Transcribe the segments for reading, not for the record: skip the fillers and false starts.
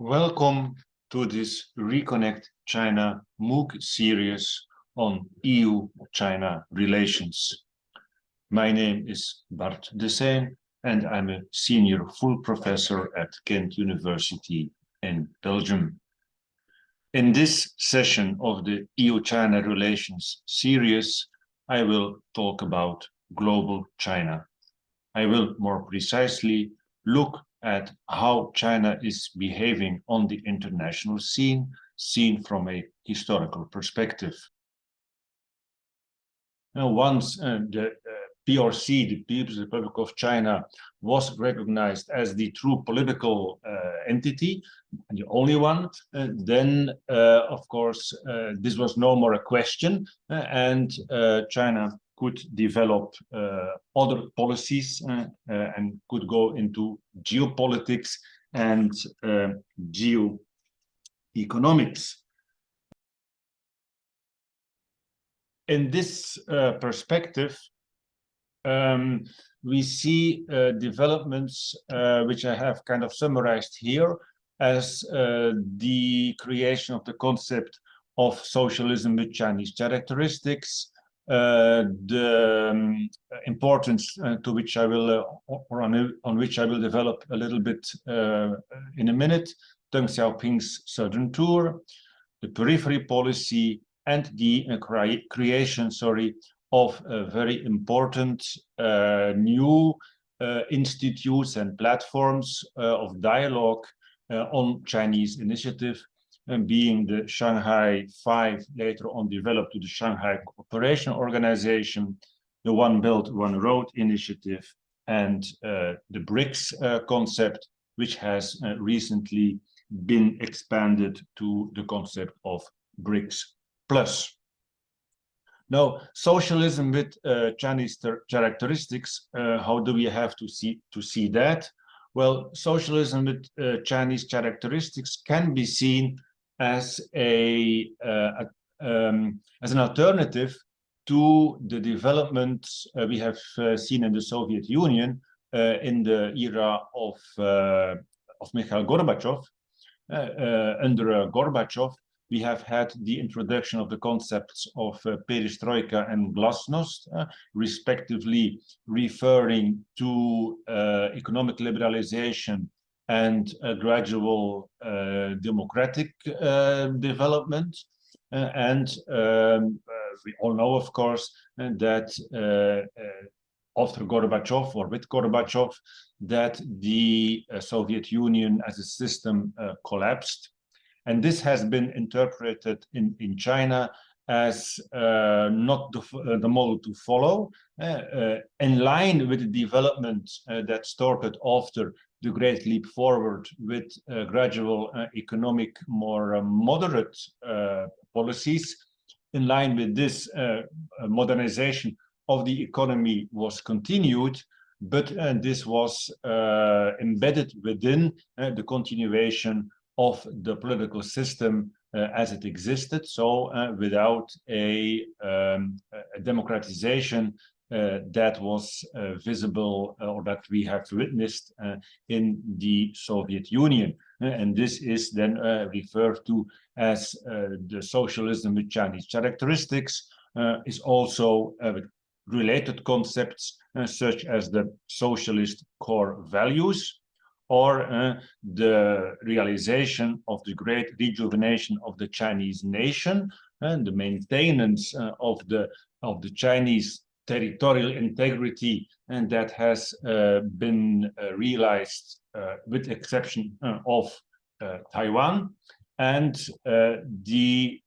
Welcome to this Reconnect China MOOC series on EU-China relations. My name is Bart Dessein and I'm a senior full professor at Ghent University in Belgium. In this session of the EU-China relations series, I will talk about global China. I will more precisely look at how China is behaving on the international scene, seen from a historical perspective. Now, once the PRC, the People's Republic of China, was recognized as the true political entity, the only one, then, of course, this was no more a question, and China could develop other policies and could go into geopolitics and geoeconomics. In this perspective, we see developments which I have kind of summarized here as the creation of the concept of socialism with Chinese characteristics, the importance to which I will, or on which I will develop a little bit in a minute, Deng Xiaoping's Southern Tour, the periphery policy, and the creation, of very important new institutes and platforms of dialogue on Chinese initiative, being the Shanghai 5, later on developed to the Shanghai Cooperation Organization, the One Belt, One Road initiative, and the BRICS concept, which has recently been expanded to the concept of BRICS Plus. Now, socialism with Chinese characteristics, how do we have to see that? Well, socialism with Chinese characteristics can be seen as an alternative to the developments we have seen in the Soviet Union in the era of Mikhail Gorbachev. Under Gorbachev, we have had the introduction of the concepts of perestroika and glasnost, respectively referring to economic liberalization and gradual democratic development. We all know, of course, that after Gorbachev, or with Gorbachev, that the Soviet Union as a system collapsed. And this has been interpreted in China as not the model to follow, in line with the development that started after the Great Leap Forward with gradual economic, more moderate policies. In line with this, modernization of the economy was continued, but this was embedded within the continuation of the political system as it existed, so without a democratization that was visible or that we have witnessed in the Soviet Union. And this is then referred to as the socialism with Chinese characteristics, is also related concepts such as the socialist core values, or the realization of the great rejuvenation of the Chinese nation and the maintenance of the Chinese territorial integrity, and that has been realized with the exception of Taiwan, and the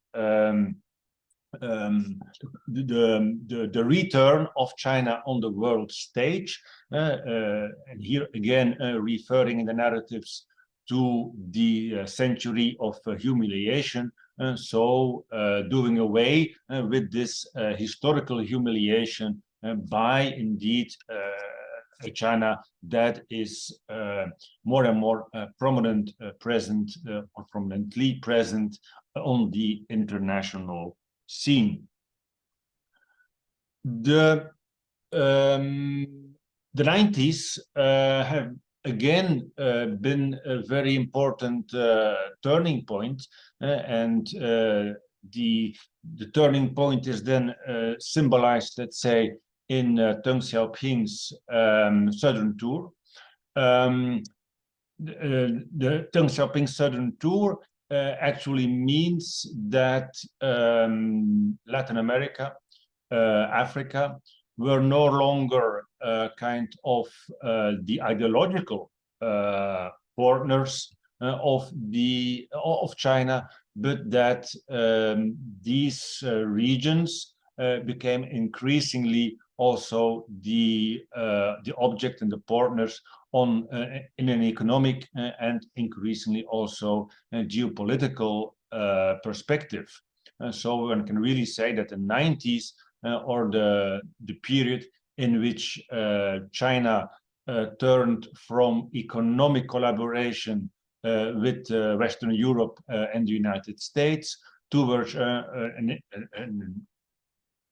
return of China on the world stage, and here again referring in the narratives to the century of humiliation, so doing away with this historical humiliation by indeed a China that is more and more prominently present on the international scene. The 90s have again been a very important turning point, and the turning point is then symbolized, let's say, in Deng Xiaoping's Southern Tour. The Deng Xiaoping Southern Tour actually means that Latin America, Africa, were no longer kind of the ideological partners of China, but that these regions became increasingly also the object and the partners on in an economic and increasingly also geopolitical perspective. So one can really say that the 90s or the period in which China turned from economic collaboration with Western Europe and the United States towards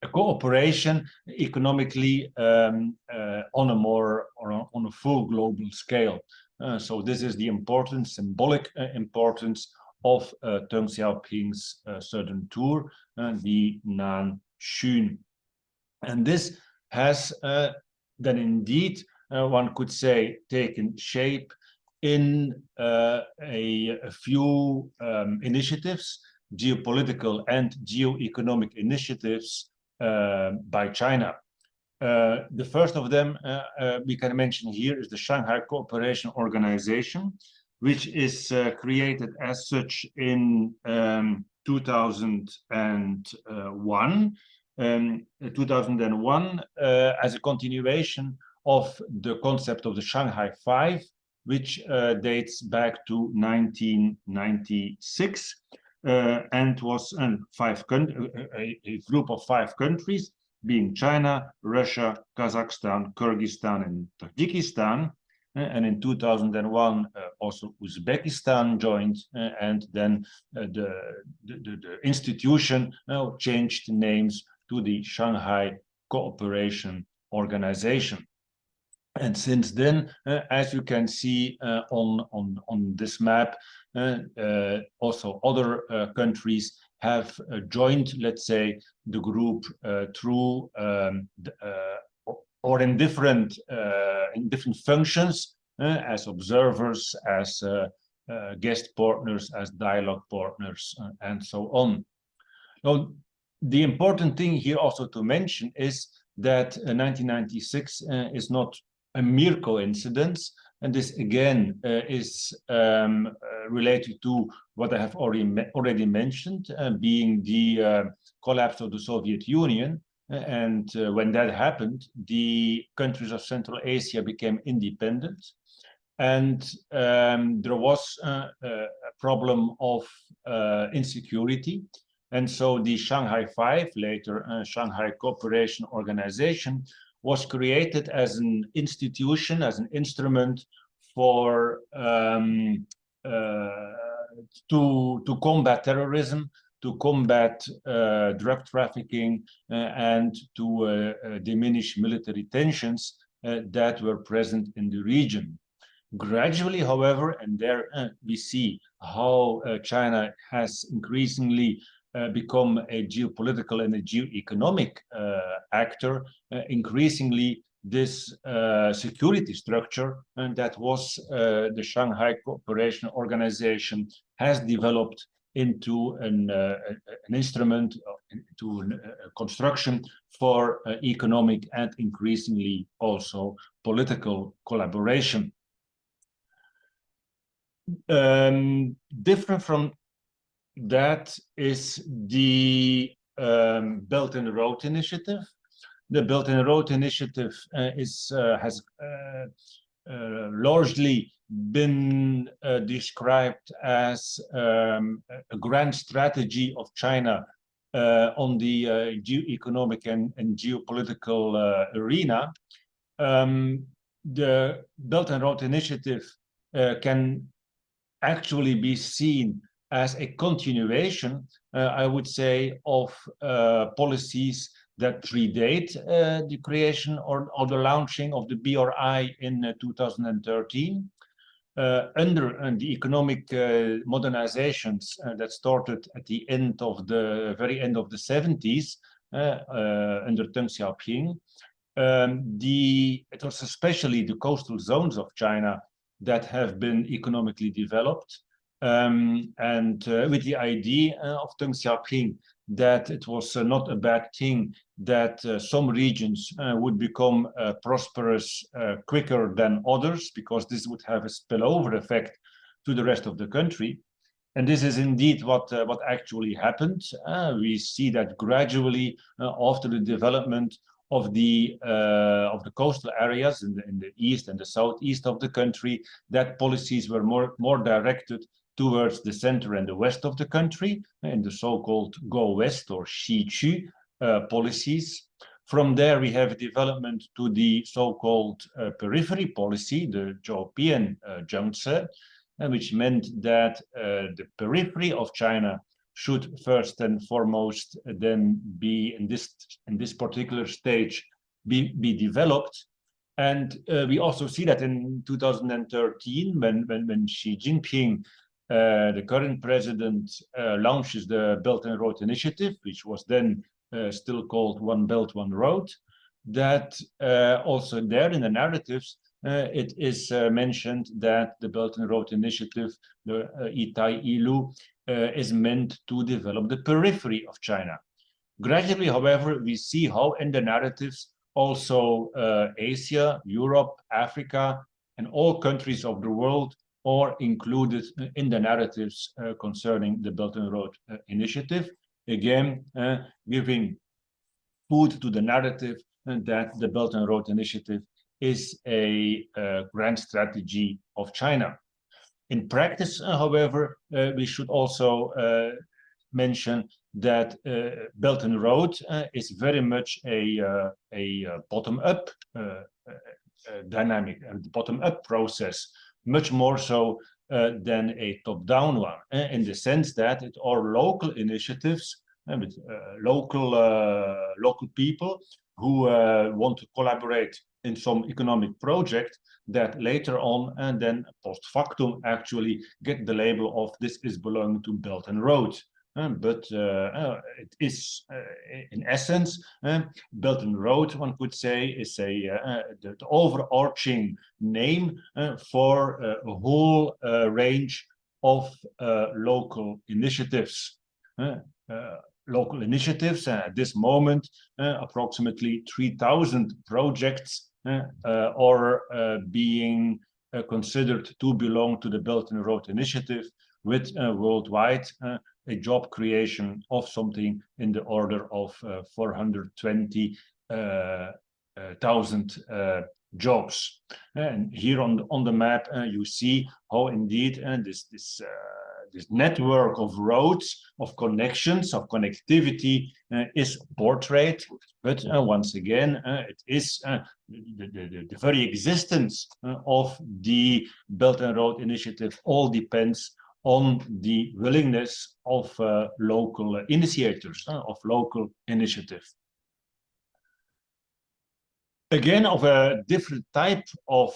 a cooperation economically on a more on a full global scale. So this is the importance, symbolic importance of Deng Xiaoping's Southern Tour, the Nanxun. And this has then indeed, one could say, taken shape in a few initiatives, geopolitical and geoeconomic initiatives by China. The first of them we can mention here is the Shanghai Cooperation Organization, which is created as such in 2001. 2001 as a continuation of the concept of the Shanghai Five, which dates back to 1996 and was a group of 5 countries, being China, Russia, Kazakhstan, Kyrgyzstan, and Tajikistan. And in 2001, also Uzbekistan joined, and then the institution changed names to the Shanghai Cooperation Organization. And since then, as you can see on this map, also other countries have joined, let's say, the group through or in different functions, as observers, as guest partners, as dialogue partners, and so on. Now, the important thing here also to mention is that 1996 is not a mere coincidence, and this again is related to what I have already mentioned, being the collapse of the Soviet Union. And when that happened, the countries of Central Asia became independent, and there was a problem of insecurity. And so the Shanghai Five, later Shanghai Cooperation Organization, was created as an institution, as an instrument for to combat terrorism, to combat drug trafficking, and to diminish military tensions that were present in the region. Gradually, however, and there we see how China has increasingly become a geopolitical and a geoeconomic actor, increasingly this security structure that was the Shanghai Cooperation Organization has developed into an instrument, into a construction for economic and increasingly also political collaboration. Different from that is the Belt and Road Initiative. The Belt and Road Initiative has largely been described as a grand strategy of China on the geoeconomic and geopolitical arena. The Belt and Road Initiative can actually be seen as a continuation, I would say, of policies that predate the creation or the launching of the BRI in 2013. Under the economic modernizations that started at the very end of the 70s under Deng Xiaoping, it was especially the coastal zones of China that have been economically developed, and with the idea of Deng Xiaoping that it was not a bad thing that some regions would become prosperous quicker than others, because this would have a spillover effect to the rest of the country. And this is indeed what actually happened. We see that gradually after the development of the coastal areas in the east and the southeast of the country, that policies were more directed towards the center and the west of the country, in the so-called Go West or Xi-Chu policies. From there, we have development to the so-called periphery policy, the European Junction, which meant that the periphery of China should first and foremost then be in this particular stage be developed. And we also see that in 2013, when Xi Jinping, the current president, launches the Belt and Road Initiative, which was then still called One Belt, One Road, that also there in the narratives, it is mentioned that the Belt and Road Initiative, the Itai Ilu, is meant to develop the periphery of China. Gradually, however, we see how in the narratives also Asia, Europe, Africa, and all countries of the world are included in the narratives concerning the Belt and Road Initiative, again giving food to the narrative that the Belt and Road Initiative is a grand strategy of China. In practice, however, we should also mention that Belt and Road is very much a bottom-up dynamic and bottom-up process, much more so than a top-down one, in the sense that it are local initiatives with local people who want to collaborate in some economic project that later on and then post factum actually get the label of this is belonging to Belt and Road. But it is, in essence, Belt and Road, one could say, is the overarching name for a whole range of local initiatives. Local initiatives, at this moment, approximately 3,000 projects are being considered to belong to the Belt and Road Initiative, with worldwide a job creation of something in the order of 420,000 jobs. And here on the map, you see how indeed this network of roads, of connections, of connectivity is portrayed. But once again, it is the very existence of the Belt and Road Initiative all depends on the willingness of local initiators, of local initiative. Again, of a different type of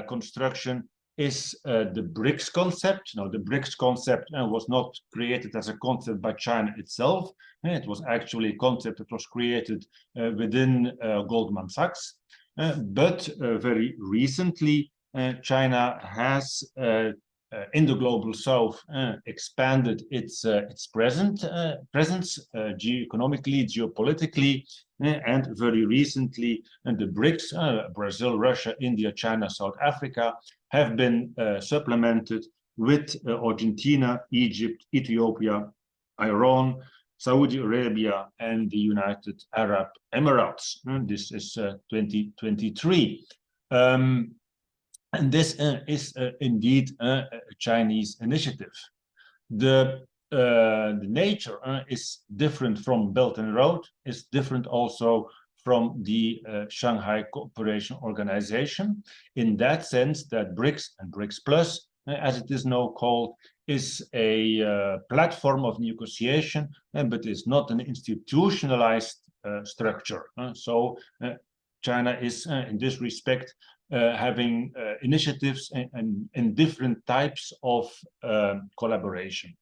construction is the BRICS concept. Now, the BRICS concept was not created as a concept by China itself. It was actually a concept that was created within Goldman Sachs. But very recently, China has in the global south expanded its presence geoeconomically, geopolitically, and very recently the BRICS, Brazil, Russia, India, China, South Africa, have been supplemented with Argentina, Egypt, Ethiopia, Iran, Saudi Arabia, and the United Arab Emirates. This is 2023. And this is indeed a Chinese initiative. The nature is different from Belt and Road, is different also from the Shanghai Cooperation Organization, in that sense that BRICS and BRICS Plus, as it is now called, is a platform of negotiation, but is not an institutionalized structure. So China is, in this respect, having initiatives in different types of collaboration.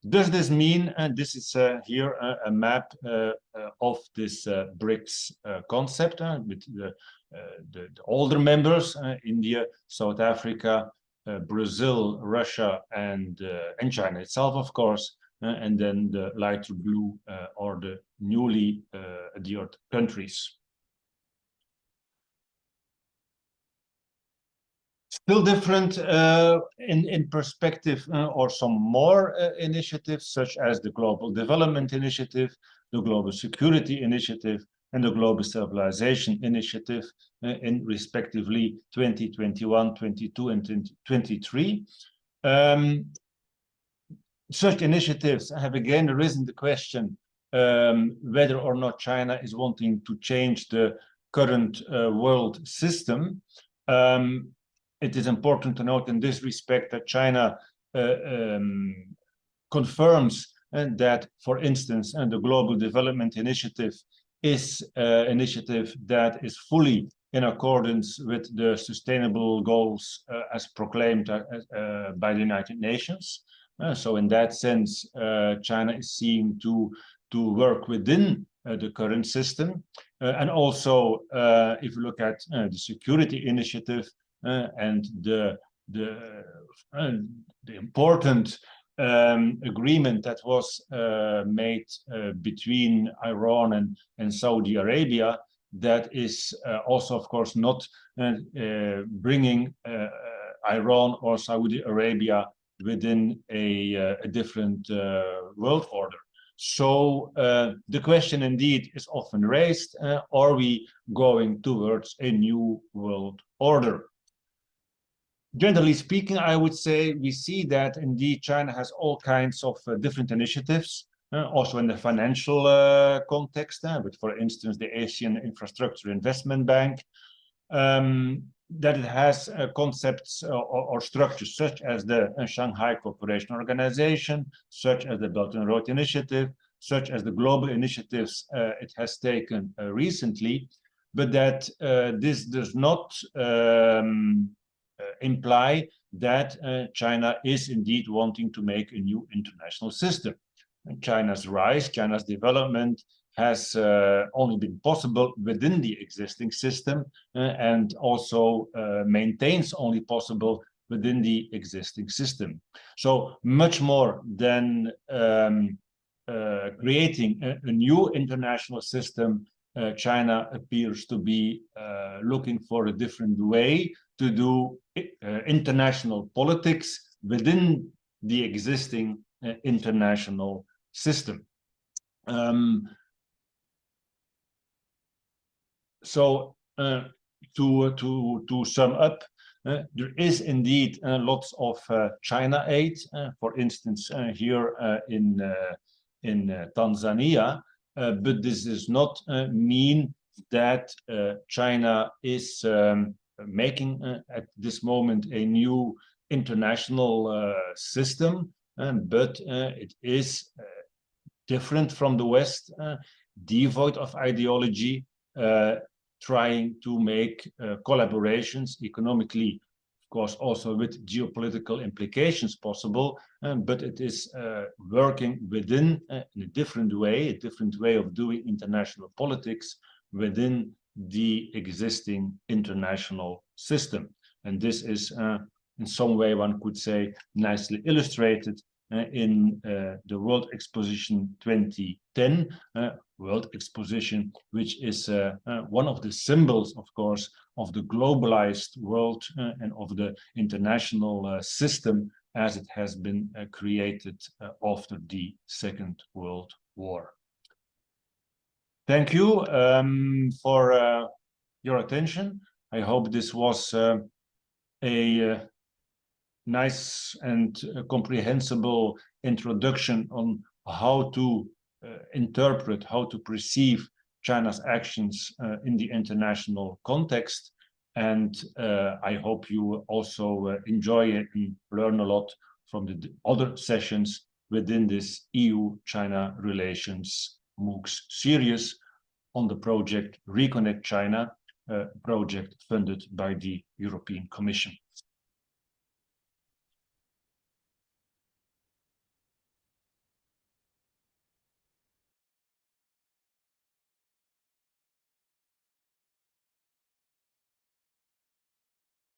Does this mean, and this is here a map of this BRICS concept with the older members, India, South Africa, Brazil, Russia, and China itself, of course, and then the lighter blue or the newly adhered countries. Still different in perspective or some more initiatives, such as the Global Development Initiative, the Global Security Initiative, and the Global Stabilization Initiative in respectively 2021, 22, and 2023. Such initiatives have again arisen the question whether or not China is wanting to change the current world system. It is important to note in this respect that China confirms that, for instance, the Global Development Initiative is an initiative that is fully in accordance with the sustainable goals as proclaimed by the United Nations. So in that sense, China is seeking to work within the current system. And also, if you look at the Security Initiative, and the important agreement that was made between Iran and Saudi Arabia, that is also, of course, not bringing Iran or Saudi Arabia within a different world order. So the question indeed is often raised, are we going towards a new world order? Generally speaking, I would say we see that indeed China has all kinds of different initiatives, also in the financial context, with, for instance, the Asian Infrastructure Investment Bank, that it has concepts or structures such as the Shanghai Cooperation Organization, such as the Belt and Road Initiative, such as the global initiatives it has taken recently, but that this does not imply that China is indeed wanting to make a new international system. And China's rise, China's development has only been possible within the existing system and also maintains only possible within the existing system. So much more than creating a new international system, China appears to be looking for a different way to do international politics within the existing international system. So to sum up, there is indeed lots of China aid, for instance, here in Tanzania, but this does not mean that China is making at this moment a new international system, but it is different from the West, devoid of ideology, trying to make collaborations economically, of course, also with geopolitical implications possible, but it is working within in a different way of doing international politics within the existing international system. And this is, in some way, one could say, nicely illustrated in the World Exposition 2010, World Exposition, which is one of the symbols, of course, of the globalized world and of the international system as it has been created after the Second World War. Thank you for your attention. I hope this was a nice and comprehensible introduction on how to interpret, how to perceive China's actions in the international context. And I hope you also enjoy it and learn a lot from the other sessions within this EU-China relations MOOCs series on the project Reconnect China, project funded by the European Commission.